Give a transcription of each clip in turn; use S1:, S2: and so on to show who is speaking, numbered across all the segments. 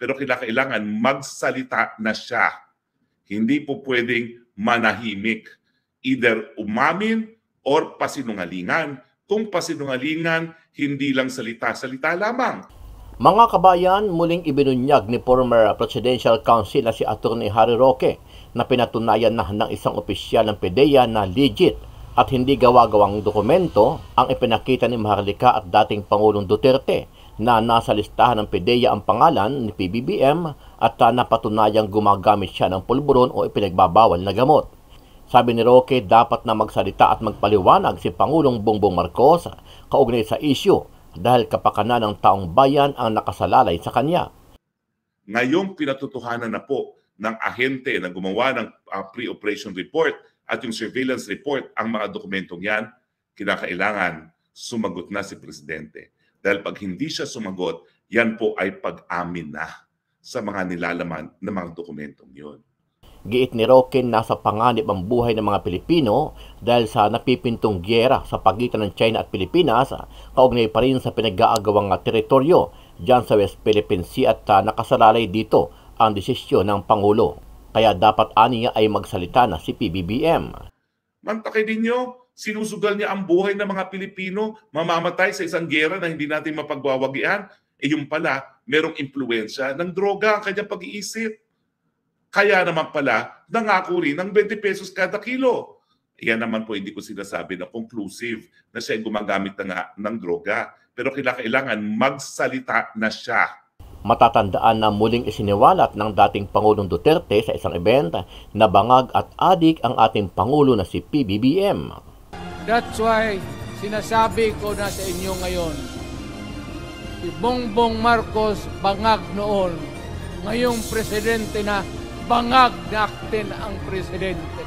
S1: pero kailangan magsalita na siya. Hindi po pwedeng manahimik. Either umamin or pasinungalingan. Kung pasinungalingan, hindi lang salita-salita lamang.
S2: Mga kabayan, muling ibinunyag ni former Presidential Counsel na si Atty. Harry Roque na pinatunayan na ng isang opisyal ng PDEA na legit at hindi gawa-gawang dokumento ang ipinakita ni Maharlika at dating Pangulong Duterte na nasa listahan ng PDEA ang pangalan ni PBBM at napatunayang gumagamit siya ng pulburon o ipinagbabawal na gamot. Sabi ni Roque, dapat na magsalita at magpaliwanag si Pangulong Bongbong Marcos kaugnay sa issue dahil kapakanan ng taong bayan ang nakasalalay sa kanya.
S1: Ngayong pinatutuhanan na po ng ahente na gumawa ng pre-operation report at yung surveillance report ang mga dokumentong yan, kinakailangan sumagot na si Presidente. Dahil pag hindi siya sumagot, yan po ay pag-amin na sa mga nilalaman ng mga dokumentong yun.
S2: Giit ni Roque, nasa panganib ang buhay ng mga Pilipino dahil sa napipintong gyera sa pagitan ng China at Pilipinas, kaugnay pa rin sa pinag-aagawang teritoryo dyan sa West Philippine Sea at nakasalalay dito ang desisyon ng Pangulo. Kaya dapat aniya ay magsalita na si PBBM.
S1: Mantakay din nyo, sinusugal niya ang buhay ng mga Pilipino, mamamatay sa isang gyera na hindi natin mapagwawagian. Yung pala, merong impluensya ng droga ang kanyang pag-iisip. Kaya naman pala, nangako rin ng 20 pesos kada kilo. Yan naman po hindi ko sinasabi na conclusive na siya gumagamit ng droga. Pero kailangan magsalita na siya.
S2: Matatandaan na muling isiniwalat ng dating Pangulong Duterte sa isang event na bangag at adik ang ating Pangulo na si PBBM.
S3: That's why sinasabi ko na sa inyo ngayon, si Bongbong Marcos bangag noon, ngayong presidente na, bangag natin ang presidente.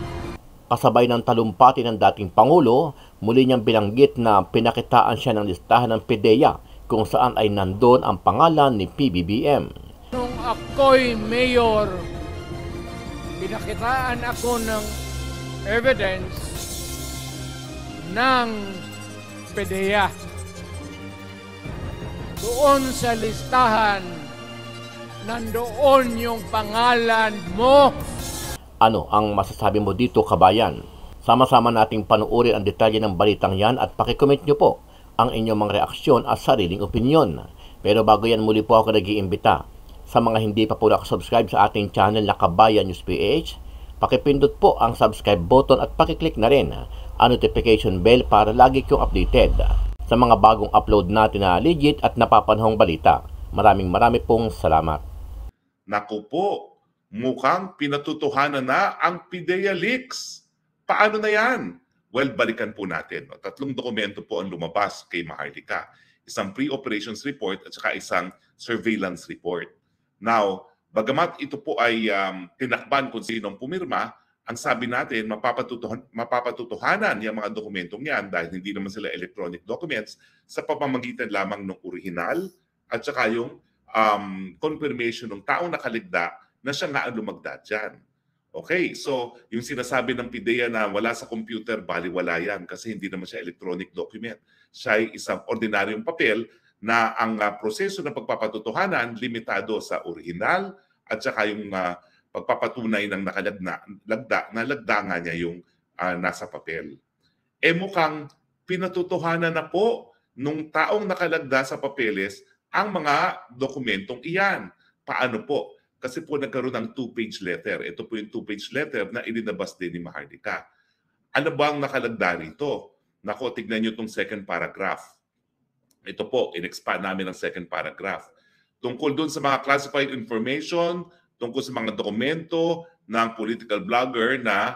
S2: Kasabay ng talumpati ng dating Pangulo, muli niyang binanggit na pinakitaan siya ng listahan ng PDEA kung saan ay nandoon ang pangalan ni PBBM.
S3: Nung ako'y mayor, pinakitaan ako ng evidence ng PDEA. Doon sa listahan, nandoon yung pangalan mo.
S2: Ano ang masasabi mo dito, kabayan? Sama-sama nating panuorin ang detalye ng balitang yan at pakicomment nyo po ang inyong mga reaksyon at sariling opinyon. Pero bago yan, muli po ako nag-iimbita sa mga hindi pa po nakasubscribe sa ating channel na Kabayan News PH, pakipindot po ang subscribe button at pakiclick na rin ang notification bell para lagi kong updated sa mga bagong upload natin na legit at napapanahong balita. Maraming pong salamat.
S1: Naku po, mukhang pinatutuhanan na ang PDEA leaks. Paano na yan? Well, balikan po natin. Tatlong dokumento po ang lumabas kay Maharlika. Isang pre-operations report at saka isang surveillance report. Now, bagamat ito po ay tinakban kung sinong pumirma, ang sabi natin, mapapatutuhanan yung mga dokumentong yan dahil hindi naman sila electronic documents sa pamamagitan lamang ng original at saka yung confirmation ng taong nakaligda na siya nga ang lumagda dyan. Okay, so yung sinasabi ng PDEA na wala sa computer, baliwala yan kasi hindi naman siya electronic document. Siya ay isang ordinaryong papel na ang proseso ng pagpapatutuhanan limitado sa original at saka yung pagpapatunay ng nalagda nga niya yung nasa papel. Mukhang pinatutuhanan na po nung taong nakalagda sa papeles ang mga dokumentong iyan. Paano po? Kasi po nagkaroon ng 2-page letter. Ito po yung 2-page letter na ilinabas din ni Maharlika. Ano bang nakalagda rito? Nako, tignan nyo itong second paragraph. Ito po, in-expand namin ang second paragraph. Tungkol dun sa mga classified information, tungkol sa mga dokumento ng political blogger na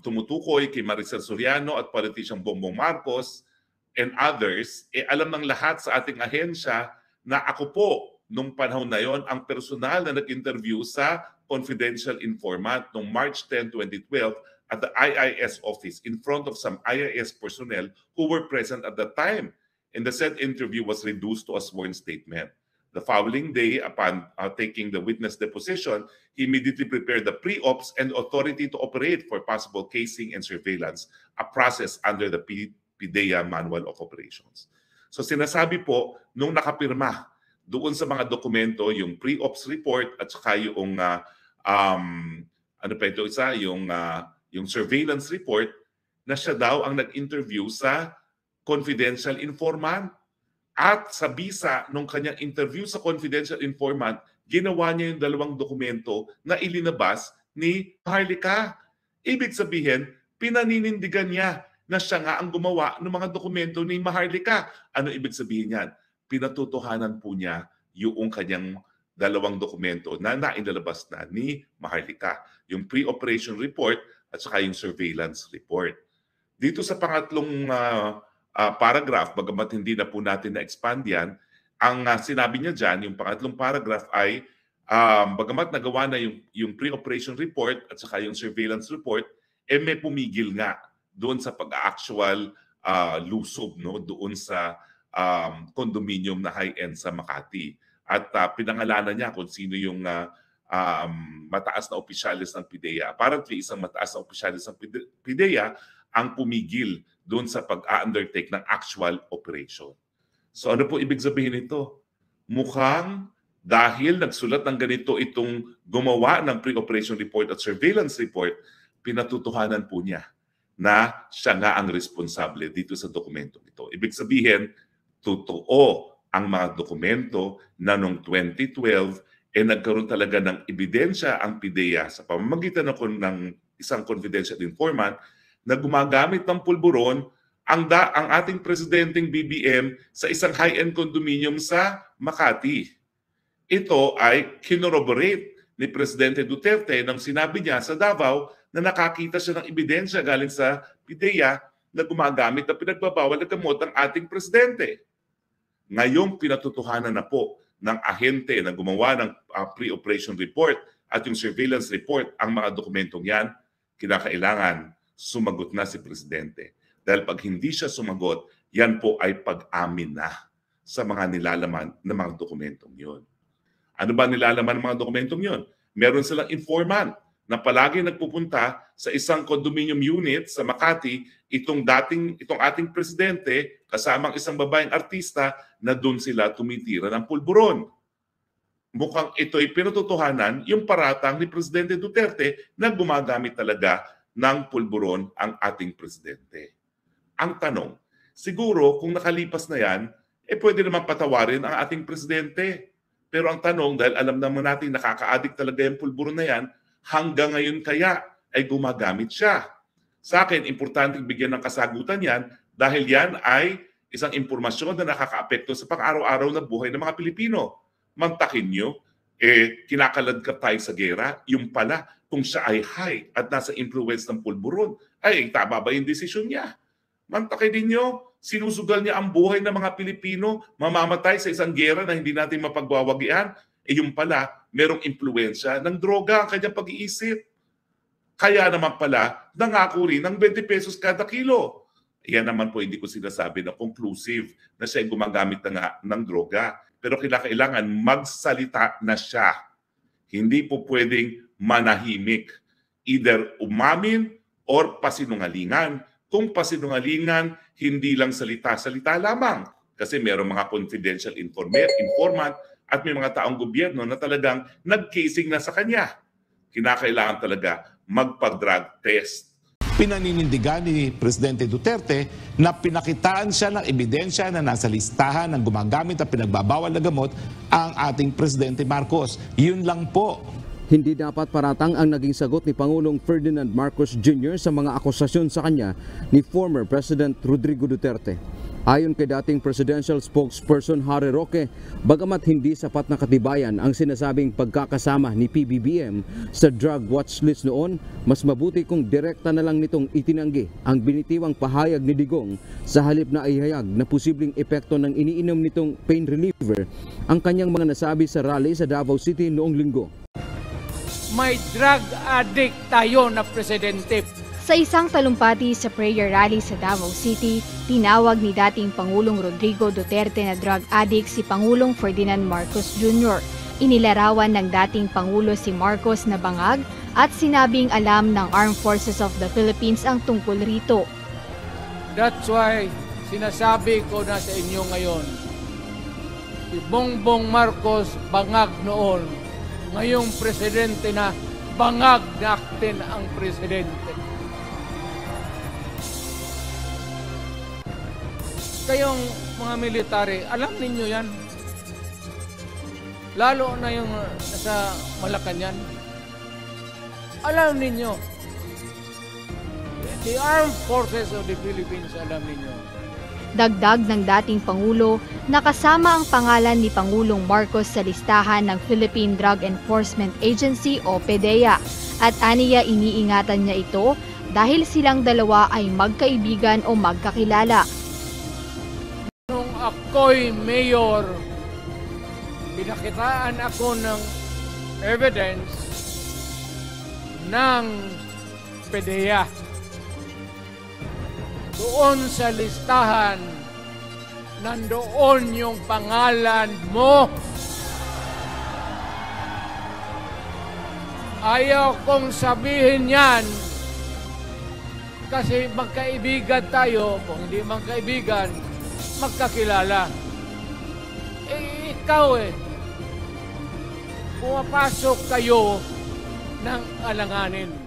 S1: tumutukoy kay Maricel Soriano at politician Bongbong Marcos and others, alam ng lahat sa ating ahensya na ako po, nung panahon na yon, ang personal na nag-interview sa confidential informant noong March 10, 2012 at the IIS office in front of some IIS personnel who were present at the time. And the said interview was reduced to a sworn statement. The following day, upon taking the witness deposition, he immediately prepared the pre-ops and authority to operate for possible casing and surveillance, a process under the PDEA Manual of Operations. So sinasabi po, nung nakapirma doon sa mga dokumento, yung pre-ops report at saka yung ano pa ito isa, yung surveillance report na siya daw ang nag-interview sa confidential informant. At sa bisa nung kanyang interview sa confidential informant, ginawa niya yung dalawang dokumento na ilinabas ni Maharlika. Ibig sabihin, pinaninindigan niya na siya nga ang gumawa ng mga dokumento ni Maharlika. Ano ibig sabihin yan? Pinatutuhanan po niya yung kanyang dalawang dokumento na nainalabas na ni Maharlika. Yung pre-operation report at saka yung surveillance report. Dito sa pangatlong paragraph, bagamat hindi na po natin na-expand yan, ang sinabi niya dyan, yung pangatlong paragraph ay bagamat nagawa na yung pre-operation report at saka yung surveillance report, may pumigil nga doon sa pag-actual lusob, no? Doon sa condominium na high-end sa Makati. At pinangalanan niya kung sino yung mataas na opisyalis ng PIDEA. Apparently, isang mataas na opisyalis ng PIDEA ang pumigil doon sa pag-undertake ng actual operation. So ano po ibig sabihin nito? Mukhang dahil nagsulat ng ganito itong gumawa ng pre-operation report at surveillance report, pinatutuhanan po niya na siya nga ang responsable dito sa dokumento ito. Ibig sabihin, totoo ang mga dokumento na noong 2012 nagkaroon talaga ng ebidensya ang PIDEA sa pamamagitan ng isang confidential informant na gumagamit ng pulburon ang ating presidenteng BBM sa isang high-end condominium sa Makati. Ito ay kinorroborate ni Presidente Duterte nang sinabi niya sa Davao na nakakita siya ng ebidensya galing sa PIDEA na gumagamit ng pinagbabawal na gamot ang ating presidente. Ngayong pinatutuhanan na po ng ahente na gumawa ng pre-operation report at yung surveillance report ang mga dokumentong yan, kinakailangan sumagot na si Presidente. Dahil pag hindi siya sumagot, yan po ay pag-amin na sa mga nilalaman ng mga dokumentong yun. Ano ba nilalaman ng mga dokumentong yun? Meron silang informant na palagi nagpupunta sa isang condominium unit sa Makati, itong ating presidente kasamang isang babaeng artista na doon sila tumitira ng pulburon. Mukhang ito'y pinatutuhanan yung paratang ni Presidente Duterte na gumagamit talaga ng pulburon ang ating presidente. Ang tanong, siguro kung nakalipas na yan, pwede naman patawarin ang ating presidente. Pero ang tanong, dahil alam naman natin nakaka-addict talaga yung pulburon na yan, hanggang ngayon kaya ay gumagamit siya. Sa akin, importante bigyan ng kasagutan yan dahil yan ay isang impormasyon na nakaka-apekto sa pang-araw-araw na buhay ng mga Pilipino. Mantakin nyo, kinakaladkad tayo sa gera, yung pala, kung siya ay high at nasa influence ng pulburon, ay tama ba yung desisyon niya? Mantakin ninyo, sinusugal niya ang buhay ng mga Pilipino, mamamatay sa isang gera na hindi natin mapagwawagian, yung pala, merong impluensya ng droga ang kanyang pag-iisip. Kaya naman pala, nangako rin ng 20 pesos kada kilo. Yan naman po hindi ko sinasabi na conclusive na siya ay gumagamit ng droga. Pero kailangan magsalita na siya. Hindi po pwedeng manahimik. Either umamin or pasinungalingan. Kung pasinungalingan, hindi lang salita-salita lamang. Kasi merong mga confidential informant at may mga taong gobyerno na talagang nag-casing na sa kanya. Kinakailangan talaga magpa-drug test.
S4: Pinaninindigan ni Presidente Duterte na pinakitaan siya ng ebidensya na nasa listahan ng gumagamit at pinagbabawal na gamot ang ating Presidente Marcos. Yun lang po.
S5: Hindi dapat paratang ang naging sagot ni Pangulong Ferdinand Marcos Jr. sa mga akusasyon sa kanya ni former President Rodrigo Duterte. Ayon kay dating presidential spokesperson Harry Roque, bagamat hindi sapat na katibayan ang sinasabing pagkakasama ni PBBM sa drug watch list noon, mas mabuti kung direkta na lang nitong itinanggi ang binitiwang pahayag ni Digong sa halip na ihayag na posibleng epekto ng iniinom nitong pain reliever ang kanyang mga nasabi sa rally sa Davao City noong linggo.
S3: May drug addict tayo na presidente.
S6: Sa isang talumpati sa prayer rally sa Davao City, tinawag ni dating Pangulong Rodrigo Duterte na drug addict si Pangulong Ferdinand Marcos Jr. Inilarawan ng dating Pangulo si Marcos na bangag at sinabing alam ng Armed Forces of the Philippines ang tungkol rito.
S3: That's why sinasabi ko na sa inyo ngayon, Si Bongbong Marcos bangag noon, ngayong presidente na bangag natin ang presidente. Kayong mga military, alam ninyo yan. Lalo na yung nasa Malacanang. Alam ninyo. The Armed Forces of the Philippines, alam ninyo.
S6: Dagdag ng dating Pangulo, nakasama ang pangalan ni Pangulong Marcos sa listahan ng Philippine Drug Enforcement Agency o PDEA at aniya iniingatan niya ito dahil silang dalawa ay magkaibigan o magkakilala.
S3: Nung ako'y mayor, pinakitaan ako ng evidence ng PDEA. Doon sa listahan, nandoon yung pangalan mo. Ayaw kong sabihin yan kasi magkaibigan tayo. Kung hindi magkaibigan, magkakilala. Ikaw pumapasok kayo ng alanganin.